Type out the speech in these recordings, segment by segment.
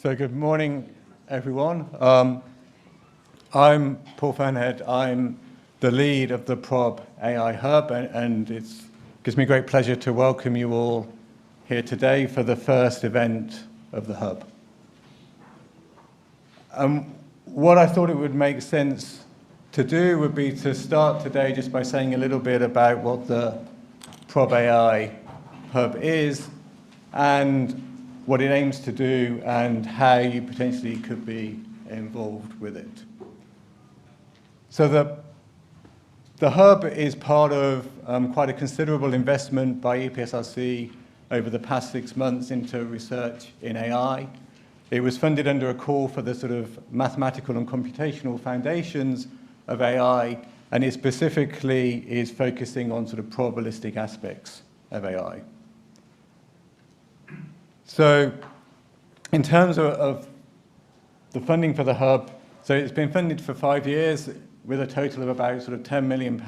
So good morning, everyone. I'm Paul Fearnhead. I'm the lead of the Prof AI Hub, and it gives me great pleasure to welcome you all here today for the first event of the Hub. What I thought it would make sense to do would be to start today just by saying a little bit about what the Prof AI Hub is and what it aims to do and how you potentially could be involved with it. So the Hub is part of quite a considerable investment by EPSRC over the past 6 months into research in AI. It was funded under a call for the sort of mathematical and computational foundations of AI, and it specifically is focusing on sort of probabilistic aspects of AI. So in terms of the funding for the Hub, so it's been funded for 5 years with a total of about sort of £10 million,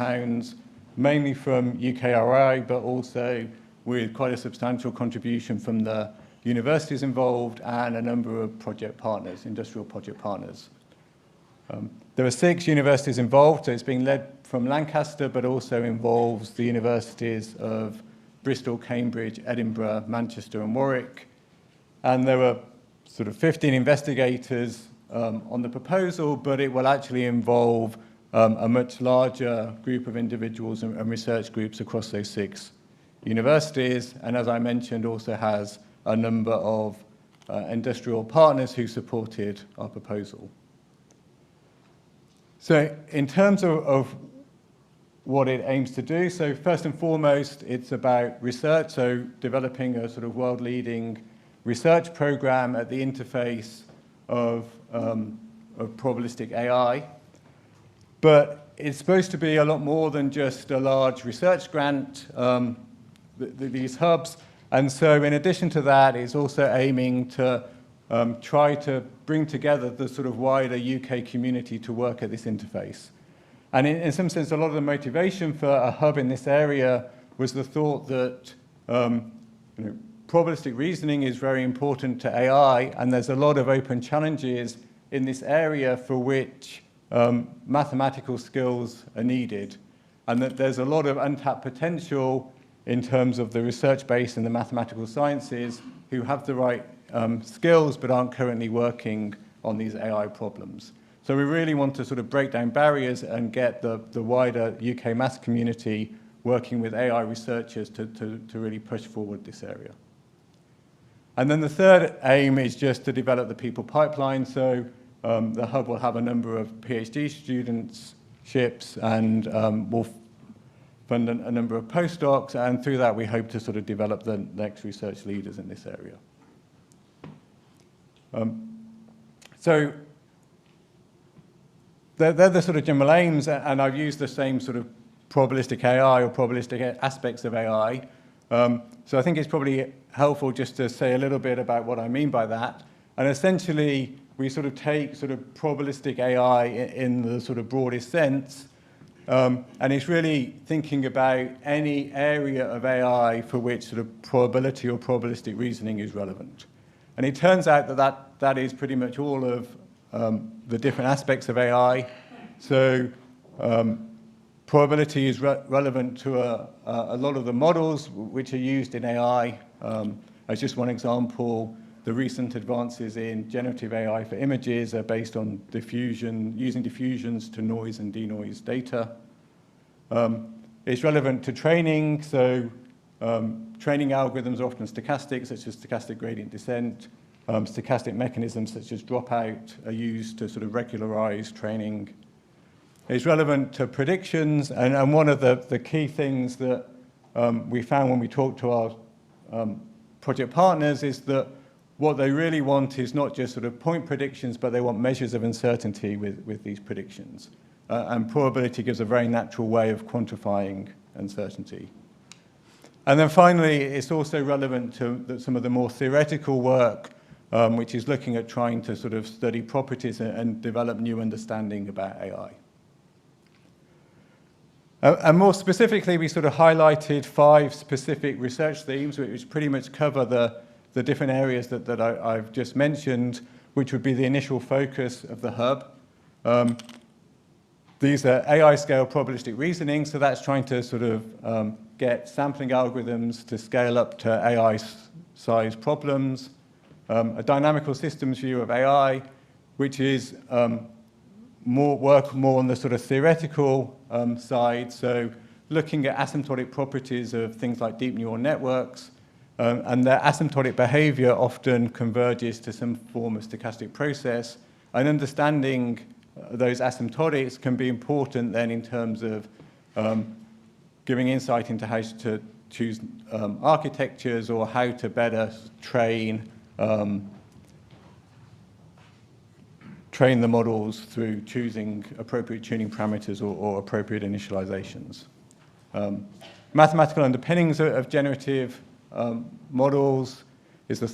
mainly from UKRI, but also with quite a substantial contribution from the universities involved and a number of project partners, industrial project partners. There are 6 universities involved, so it's being led from Lancaster, but also involves the universities of Bristol, Cambridge, Edinburgh, Manchester and Warwick. And there are sort of 15 investigators on the proposal, but it will actually involve a much larger group of individuals and research groups across those 6 universities. And as I mentioned, also has a number of industrial partners who supported our proposal. So in terms of what it aims to do, so first and foremost, it's about research, so developing a sort of world-leading research program at the interface of probabilistic AI. But it's supposed to be a lot more than just a large research grant, these hubs. And so in addition to that, it's also aiming to try to bring together the sort of wider UK community to work at this interface. And in some sense, a lot of the motivation for a hub in this area was the thought that probabilistic reasoning is very important to AI, and there's a lot of open challenges in this area for which mathematical skills are needed, and that there's a lot of untapped potential in terms of the research base in the mathematical sciences who have the right skills but aren't currently working on these AI problems. So we really want to sort of break down barriers and get the wider UK maths community working with AI researchers to really push forward this area. And then the third aim is just to develop the people pipeline. So the Hub will have a number of PhD studentships and will fund a number of postdocs. And through that, we hope to sort of develop the next research leaders in this area. So they're the sort of general aims, and I've used the same sort of probabilistic AI or probabilistic aspects of AI. So I think it's probably helpful just to say a little bit about what I mean by that. And essentially, we sort of take sort of probabilistic AI in the sort of broadest sense, and it's really thinking about any area of AI for which sort of probability or probabilistic reasoning is relevant. And it turns out that is pretty much all of the different aspects of AI. So probability is relevant to a lot of the models which are used in AI. As just one example, the recent advances in generative AI for images are based on using diffusions to noise and denoise data. It's relevant to training, so training algorithms are often stochastic, such as stochastic gradient descent. Stochastic mechanisms such as dropout are used to sort of regularize training. It's relevant to predictions, and one of the key things that we found when we talked to our project partners is that what they really want is not just sort of point predictions, but they want measures of uncertainty with these predictions. And probability gives a very natural way of quantifying uncertainty. And then finally, it's also relevant to some of the more theoretical work, which is looking at trying to sort of study properties and develop new understanding about AI. And more specifically, we sort of highlighted 5 specific research themes which pretty much cover the the different areas that I've just mentioned, which would be the initial focus of the hub. These are AI-scale probabilistic reasoning, so that's trying to sort of get sampling algorithms to scale up to AI-sized problems. A dynamical systems view of AI, which is more on the sort of theoretical side, so looking at asymptotic properties of things like deep neural networks, and their asymptotic behavior often converges to some form of stochastic process, and understanding those asymptotics can be important then in terms of giving insight into how to choose architectures or how to better train the models through choosing appropriate tuning parameters or appropriate initializations. Mathematical underpinnings of generative models is the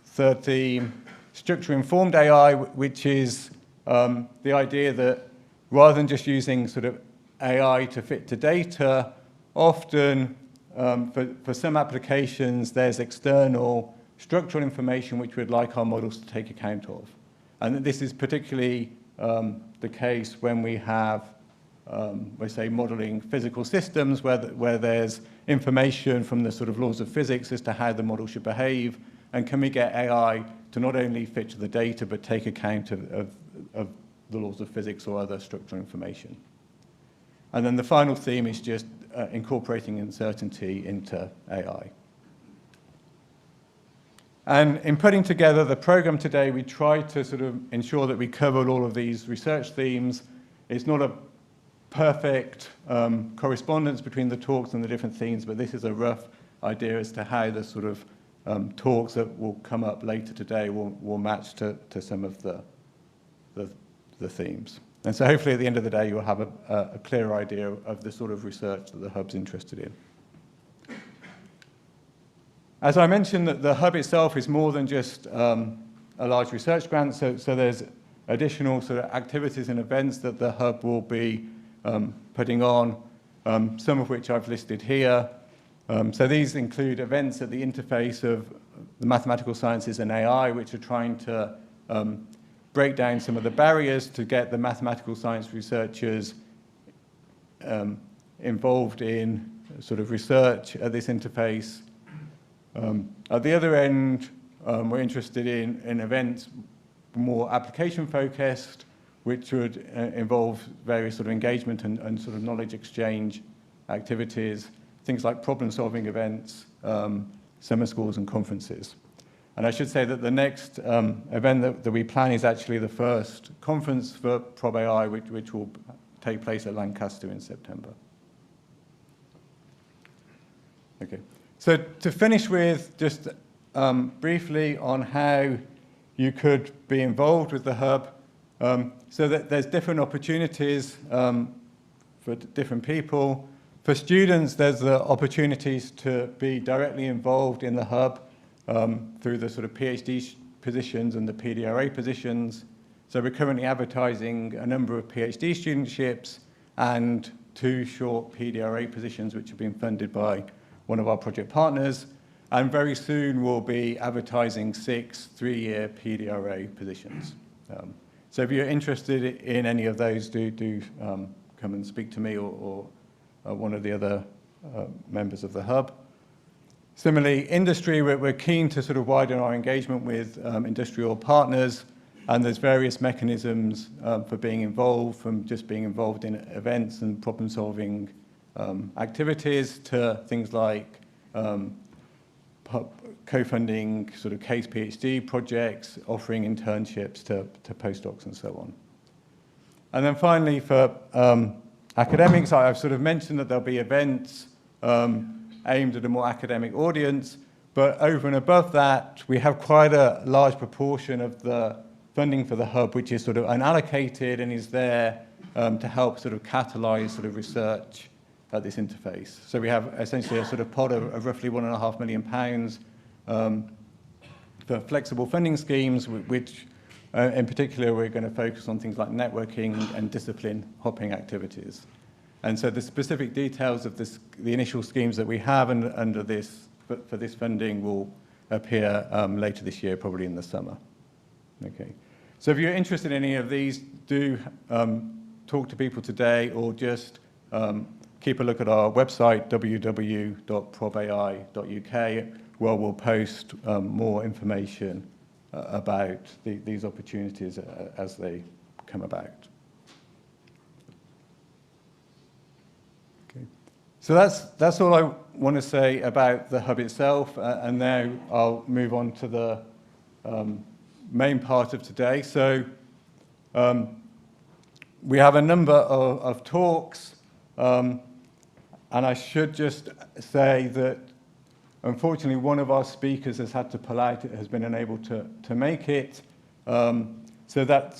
third theme. Structure-informed AI, which is the idea that rather than just using sort of AI to fit to data, often for some applications there's external structural information which we'd like our models to take account of. And this is particularly the case when we have, we say, modeling physical systems where there's information from the sort of laws of physics as to how the model should behave, and can we get AI to not only fit to the data but take account of the laws of physics or other structural information. And then the final theme is just incorporating uncertainty into AI. And in putting together the program today, we tried to sort of ensure that we covered all of these research themes. It's not a perfect correspondence between the talks and the different themes, but this is a rough idea as to how the sort of talks that will come up later today will match to some of the themes. And so hopefully at the end of the day, you'll have a clear idea of the sort of research that the hub's interested in. As I mentioned, the hub itself is more than just a large research grant, so there's additional sort of activities and events that the hub will be putting on, some of which I've listed here. So these include events at the interface of the mathematical sciences and AI, which are trying to break down some of the barriers to get the mathematical science researchers involved in sort of research at this interface. At the other end, we're interested in events more application-focused, which would involve various sort of engagement and sort of knowledge exchange activities, things like problem-solving events, summer schools and conferences. And I should say that the next event that we plan is actually the first conference for Prob AI, which will take place at Lancaster in September. Okay. So to finish with, just briefly on how you could be involved with the hub, so that there's different opportunities for different people. For students, there's the opportunities to be directly involved in the hub through the sort of PhD positions and the PDRA positions. So we're currently advertising a number of PhD studentships and 2 short PDRA positions which have been funded by one of our project partners, and very soon we'll be advertising 6 3-year PDRA positions. So if you're interested in any of those, do come and speak to me or one of the other members of the hub. Similarly, industry, we're keen to sort of widen our engagement with industrial partners, and there's various mechanisms for being involved, from just being involved in events and problem-solving activities to things like co-funding sort of case PhD projects, offering internships to postdocs and so on. And then finally, for academics, I've sort of mentioned that there'll be events aimed at a more academic audience, but over and above that, we have quite a large proportion of the funding for the hub, which is sort of unallocated and is there to help sort of catalyze sort of research at this interface. So we have essentially a sort of pot of roughly £1.5 million for flexible funding schemes, which in particular we're going to focus on things like networking and discipline hopping activities. And so the specific details of the initial schemes that we have under this for this funding will appear later this year, probably in the summer. Okay. So if you're interested in any of these, do talk to people today, or just keep a look at our website, www.probai.uk, where we'll post more information about these opportunities as they come about. Okay. So that's all I want to say about the hub itself, and now I'll move on to the main part of today. So we have a number of talks, and I should just say that unfortunately one of our speakers has had to pull out, has been unable to make it, so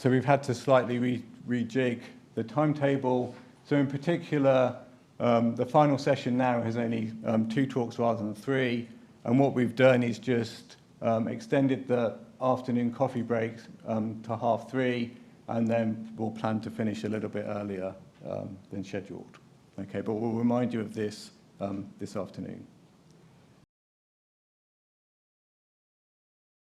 we've had to slightly rejig the timetable. So in particular, the final session now has only 2 talks rather than 3, and what we've done is just extended the afternoon coffee breaks to 3:30, and then we'll plan to finish a little bit earlier than scheduled. Okay, but we'll remind you of this this afternoon.